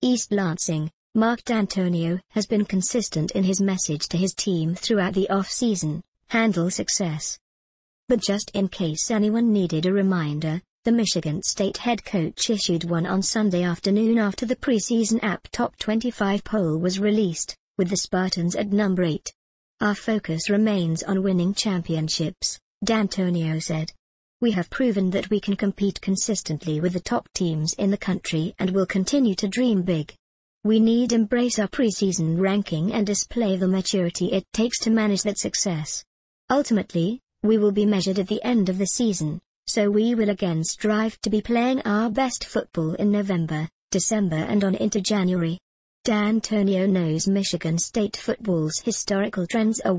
East Lansing, Mark D'Antonio has been consistent in his message to his team throughout the off-season: handle success. But just in case anyone needed a reminder, the Michigan State head coach issued one on Sunday afternoon after the preseason app Top 25 poll was released, with the Spartans at number 8. "Our focus remains on winning championships," D'Antonio said. "We have proven that we can compete consistently with the top teams in the country and will continue to dream big. We need to embrace our preseason ranking and display the maturity it takes to manage that success. Ultimately, we will be measured at the end of the season, so we will again strive to be playing our best football in November, December and on into January." D'Antonio knows Michigan State football's historical trends are